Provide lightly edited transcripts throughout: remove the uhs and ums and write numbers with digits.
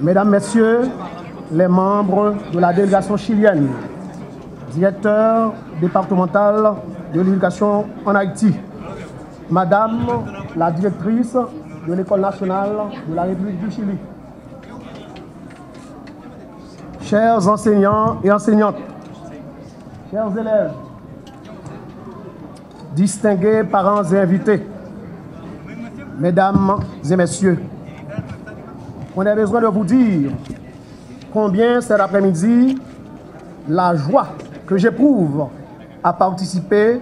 Mesdames, Messieurs, les membres de la délégation chilienne, directeur départemental de l'éducation en Haïti, Madame la directrice de l'École nationale de la République du Chili, chers enseignants et enseignantes, chers élèves, distingués parents et invités, Mesdames et Messieurs, on a besoin de vous dire combien cet après-midi, la joie que j'éprouve à participer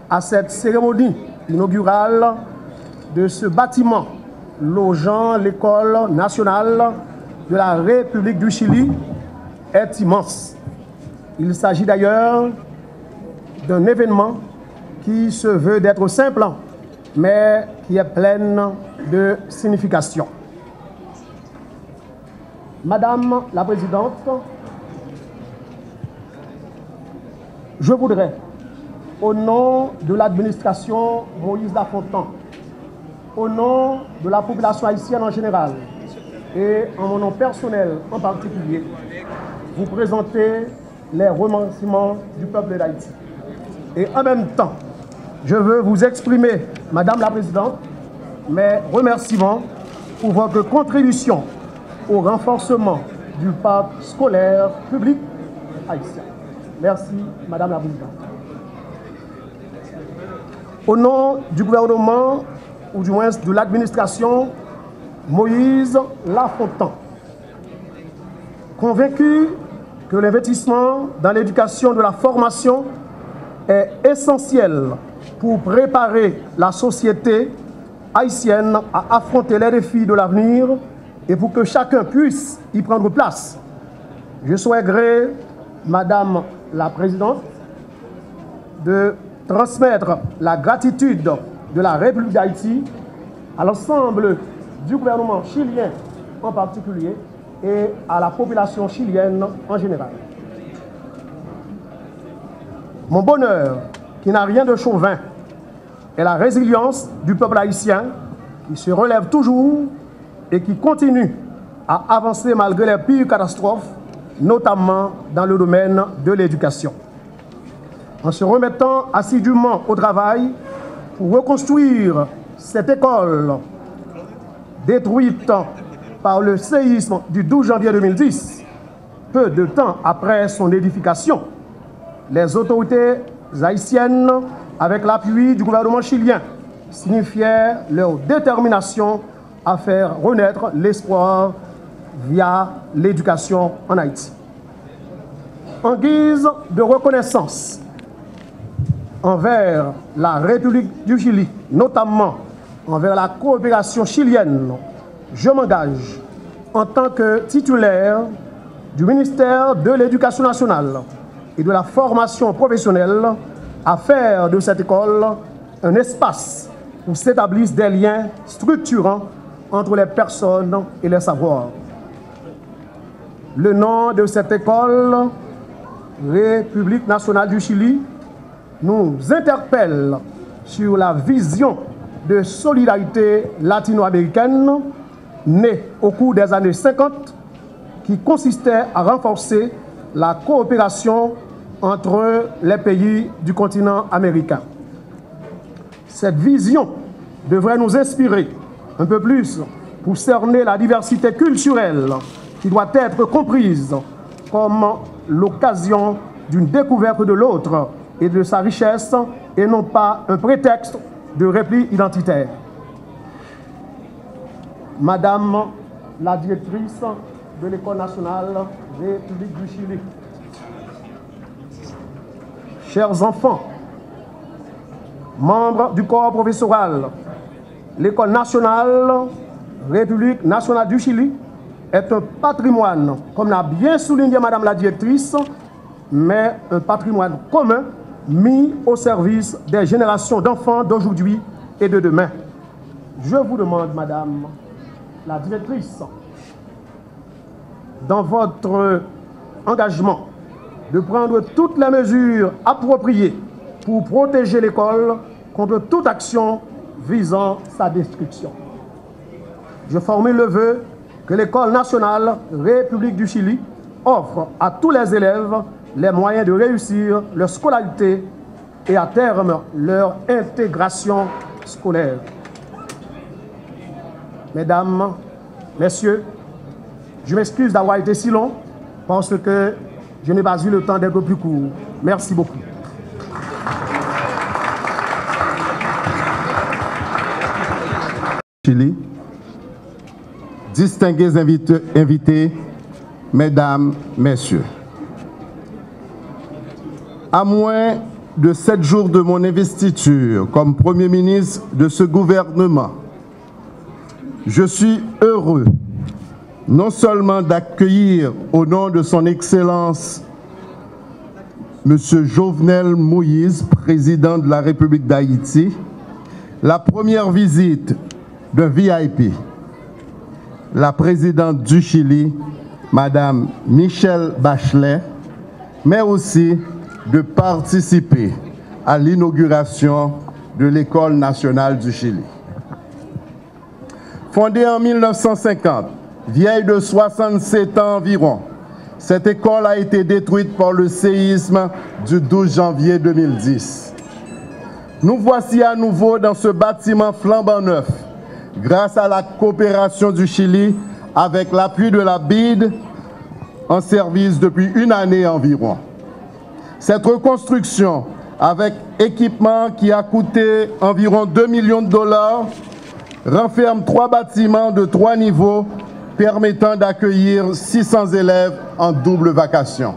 à cette cérémonie inaugurale de ce bâtiment logeant l'École nationale de la République du Chili est immense. Il s'agit d'ailleurs d'un événement qui se veut d'être simple, mais qui est plein de signification. Madame la Présidente, je voudrais, au nom de l'administration Moïse Lafontan, au nom de la population haïtienne en général et en mon nom personnel en particulier, vous présenter les remerciements du peuple d'Haïti. Et en même temps, je veux vous exprimer, Madame la Présidente, mes remerciements pour votre contribution au renforcement du parc scolaire public haïtien. Merci, Madame la Présidente. Au nom du gouvernement, ou du moins de l'administration, Moïse Lafontan, convaincu que l'investissement dans l'éducation de la formation est essentiel pour préparer la société haïtienne à affronter les défis de l'avenir et pour que chacun puisse y prendre place. Je souhaiterais, Madame la Présidente, de transmettre la gratitude de la République d'Haïti à l'ensemble du gouvernement chilien en particulier et à la population chilienne en général. Mon bonheur, qui n'a rien de chauvin, est la résilience du peuple haïtien qui se relève toujours et qui continue à avancer malgré les pires catastrophes, notamment dans le domaine de l'éducation. En se remettant assidûment au travail pour reconstruire cette école détruite par le séisme du 12 janvier 2010, peu de temps après son édification, les autorités haïtiennes, avec l'appui du gouvernement chilien, signifièrent leur détermination à faire renaître l'espoir via l'éducation en Haïti. En guise de reconnaissance envers la République du Chili, notamment envers la coopération chilienne, je m'engage en tant que titulaire du ministère de l'Éducation nationale et de la formation professionnelle à faire de cette école un espace où s'établissent des liens structurants entre les personnes et les savoirs. Le nom de cette école, République nationale du Chili, nous interpelle sur la vision de solidarité latino-américaine née au cours des années 50 qui consistait à renforcer la coopération entre les pays du continent américain. Cette vision devrait nous inspirer un peu plus pour cerner la diversité culturelle qui doit être comprise comme l'occasion d'une découverte de l'autre et de sa richesse et non pas un prétexte de repli identitaire. Madame la directrice de l'École nationale République du Chili, chers enfants, membres du corps professoral, l'École nationale République nationale du Chili est un patrimoine, comme l'a bien souligné Madame la directrice, mais un patrimoine commun mis au service des générations d'enfants d'aujourd'hui et de demain. Je vous demande, Madame la directrice, dans votre engagement, de prendre toutes les mesures appropriées pour protéger l'école contre toute action visant sa destruction. Je formule le vœu que l'École nationale République du Chili offre à tous les élèves les moyens de réussir leur scolarité et à terme leur intégration scolaire. Mesdames, Messieurs, je m'excuse d'avoir été si long parce que je n'ai pas eu le temps d'être plus court. Merci beaucoup. Chili, distingués invités, Mesdames, Messieurs. À moins de 7 jours de mon investiture comme Premier ministre de ce gouvernement, je suis heureux non seulement d'accueillir au nom de son Excellence M. Jovenel Moïse, président de la République d'Haïti, la première visite d'un VIP, la présidente du Chili, Madame Michelle Bachelet, mais aussi de participer à l'inauguration de l'École nationale du Chili. Fondée en 1950, vieille de 67 ans environ, cette école a été détruite par le séisme du 12 janvier 2010. Nous voici à nouveau dans ce bâtiment flambant neuf, grâce à la coopération du Chili avec l'appui de la BID, en service depuis une année environ. Cette reconstruction, avec équipement qui a coûté environ 2 millions de dollars, renferme 3 bâtiments de 3 niveaux permettant d'accueillir 600 élèves en double vacation.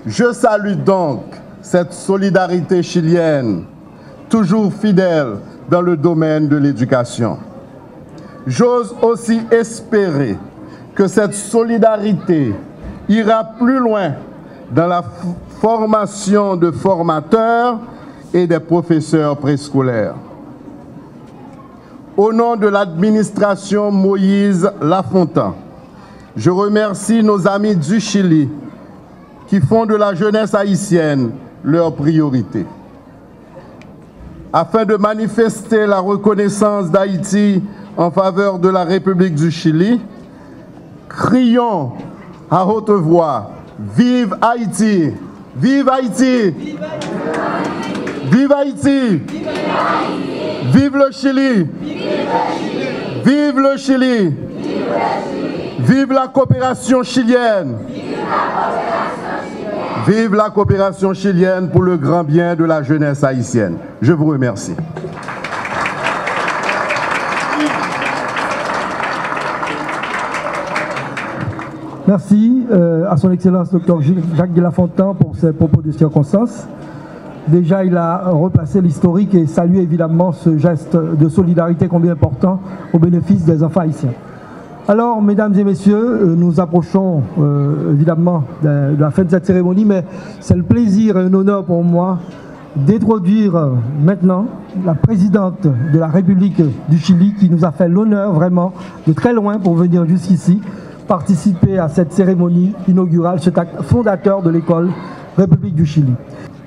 Je salue donc cette solidarité chilienne, toujours fidèle dans le domaine de l'éducation. J'ose aussi espérer que cette solidarité ira plus loin dans la formation de formateurs et des professeurs préscolaires. Au nom de l'administration Moïse Lafontaine, je remercie nos amis du Chili qui font de la jeunesse haïtienne leur priorité. Afin de manifester la reconnaissance d'Haïti en faveur de la République du Chili, crions à haute voix, vive Haïti! Vive Haïti! Vive Haïti! Vive le Chili! Vive le Chili! Vive la coopération chilienne! Vive la coopération chilienne pour le grand bien de la jeunesse haïtienne. Je vous remercie. Merci à son Excellence Dr Jacques de Lafontaine pour ses propos de circonstance. Déjà, il a replacé l'historique et salué évidemment ce geste de solidarité combien important au bénéfice des enfants haïtiens. Alors, mesdames et messieurs, nous approchons évidemment de la fin de cette cérémonie, mais c'est le plaisir et un honneur pour moi d'introduire maintenant la présidente de la République du Chili qui nous a fait l'honneur vraiment de très loin pour venir jusqu'ici participer à cette cérémonie inaugurale, cet acte fondateur de l'École République du Chili.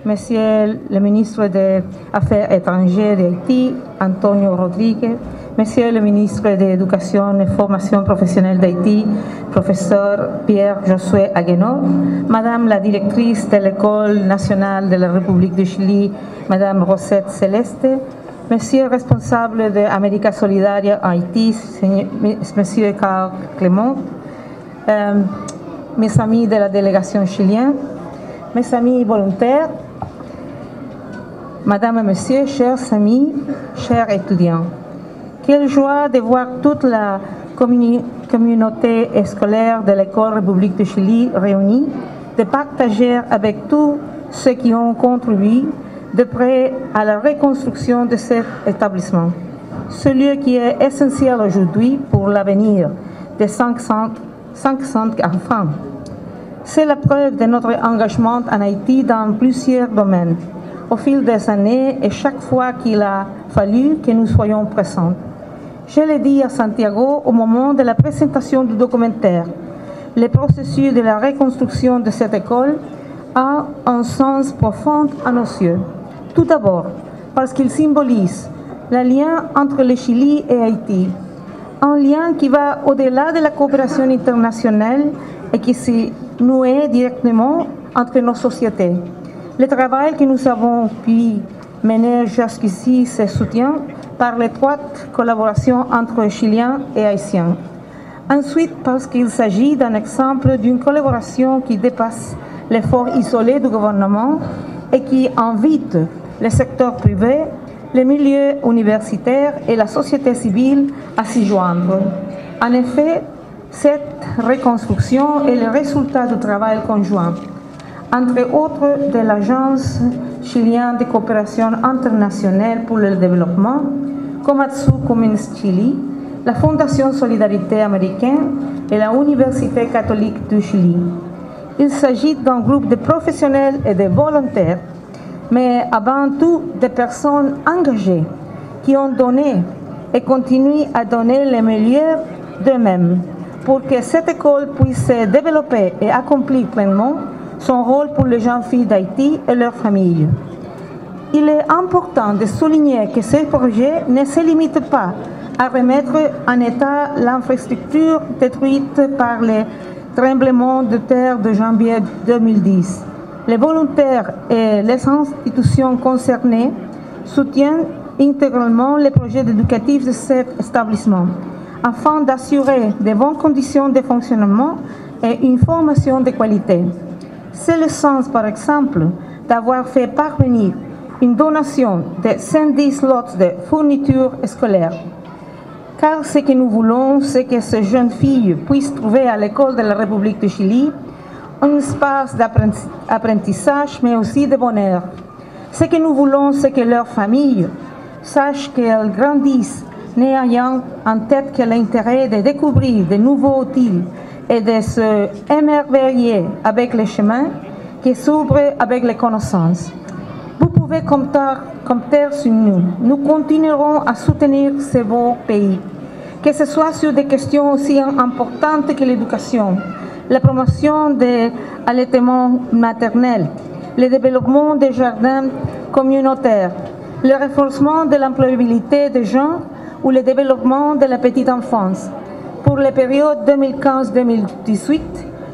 Monsieur le ministre des Affaires étrangères d'Haïti, Antonio Rodríguez, Monsieur le ministre de l'Éducation et Formation professionnelle d'Haïti, professeur Pierre-Josué Aguenot, Madame la directrice de l'École nationale de la République du Chili, Madame Rosette Céleste, Monsieur le responsable de América Solidaria en Haïti, Monsieur Carl Clément, mes amis de la délégation chilienne, mes amis volontaires, Madame et Monsieur, chers amis, chers étudiants. Quelle joie de voir toute la communauté scolaire de l'École République du Chili réunie, de partager avec tous ceux qui ont contribué de près à la reconstruction de cet établissement. Ce lieu qui est essentiel aujourd'hui pour l'avenir des 500 enfants. C'est la preuve de notre engagement en Haïti dans plusieurs domaines, au fil des années et chaque fois qu'il a fallu que nous soyons présents. Je l'ai dit à Santiago au moment de la présentation du documentaire. Le processus de la reconstruction de cette école a un sens profond à nos yeux. Tout d'abord, parce qu'il symbolise le lien entre le Chili et Haïti, un lien qui va au-delà de la coopération internationale et qui s'est noué directement entre nos sociétés. Le travail que nous avons pu mener jusqu'ici se soutient par l'étroite collaboration entre Chiliens et Haïtiens. Ensuite, parce qu'il s'agit d'un exemple d'une collaboration qui dépasse l'effort isolé du gouvernement et qui invite le secteur privé, les milieux universitaires et la société civile à s'y joindre. En effet, cette reconstruction est le résultat du travail conjoint, entre autres de l'Agence chilienne de coopération internationale pour le développement, Komatsu Communist Chili, la Fondation Solidarité américaine et la Université catholique du Chili. Il s'agit d'un groupe de professionnels et de volontaires, mais avant tout des personnes engagées qui ont donné et continuent à donner le meilleur d'eux-mêmes pour que cette école puisse se développer et accomplir pleinement son rôle pour les jeunes filles d'Haïti et leurs familles. Il est important de souligner que ce projet ne se limite pas à remettre en état l'infrastructure détruite par les tremblements de terre de janvier 2010. Les volontaires et les institutions concernées soutiennent intégralement les projets éducatifs de cet établissement afin d'assurer de bonnes conditions de fonctionnement et une formation de qualité. C'est le sens, par exemple, d'avoir fait parvenir une donation de 110 lots de fournitures scolaires. Car ce que nous voulons, c'est que ces jeunes filles puissent trouver à l'école de la République du Chili un espace d'apprentissage, mais aussi de bonheur. Ce que nous voulons, c'est que leurs familles sachent qu'elles grandissent, n'ayant en tête que l'intérêt de découvrir de nouveaux outils et de se émerveiller avec les chemins qui s'ouvrent avec les connaissances. Vous pouvez compter sur nous. Nous continuerons à soutenir ce beau pays, que ce soit sur des questions aussi importantes que l'éducation, la promotion de l'allaitement maternel, le développement des jardins communautaires, le renforcement de l'employabilité des gens ou le développement de la petite enfance. Pour la période 2015-2018,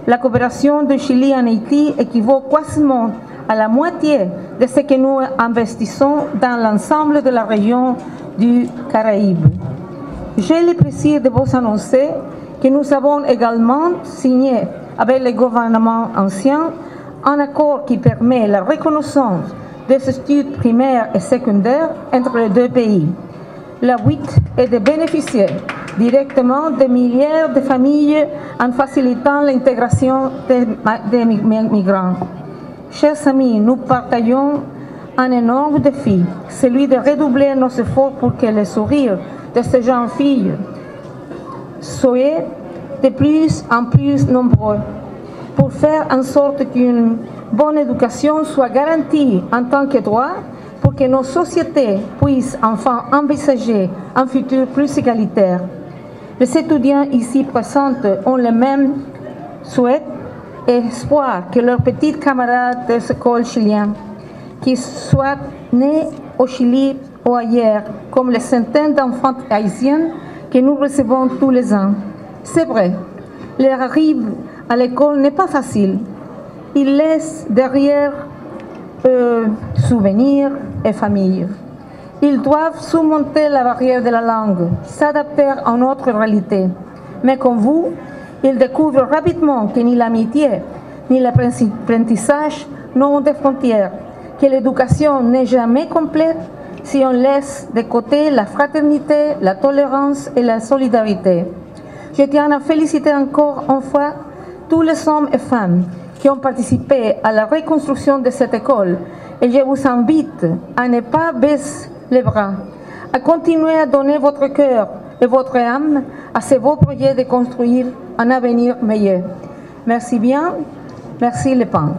la coopération du Chili en Haïti équivaut quasiment à la moitié de ce que nous investissons dans l'ensemble de la région du Caraïbe. J'ai le plaisir de vous annoncer que nous avons également signé avec le gouvernement ancien un accord qui permet la reconnaissance des études primaires et secondaires entre les deux pays. Le but est de bénéficier directement des milliers de familles en facilitant l'intégration des migrants. Chers amis, nous partageons un énorme défi, celui de redoubler nos efforts pour que les sourires de ces jeunes filles soient de plus en plus nombreux, pour faire en sorte qu'une bonne éducation soit garantie en tant que droit, pour que nos sociétés puissent enfin envisager un futur plus égalitaire. Les étudiants ici présents ont le même souhait et espoir que leurs petites camarades des écoles chiliennes, qui soient nés au Chili ou ailleurs, comme les centaines d'enfants haïtiens que nous recevons tous les ans. C'est vrai, leur arrivée à l'école n'est pas facile. Ils laissent derrière souvenirs et familles. Ils doivent surmonter la barrière de la langue, s'adapter à notre réalité. Mais comme vous, ils découvrent rapidement que ni l'amitié ni l'apprentissage n'ont de frontières, que l'éducation n'est jamais complète si on laisse de côté la fraternité, la tolérance et la solidarité. Je tiens à féliciter encore une fois tous les hommes et femmes qui ont participé à la reconstruction de cette école et je vous invite à ne pas baisser les bras, à continuer à donner votre cœur et votre âme à ce beau projet de construire un avenir meilleur. Merci bien, merci les PAN.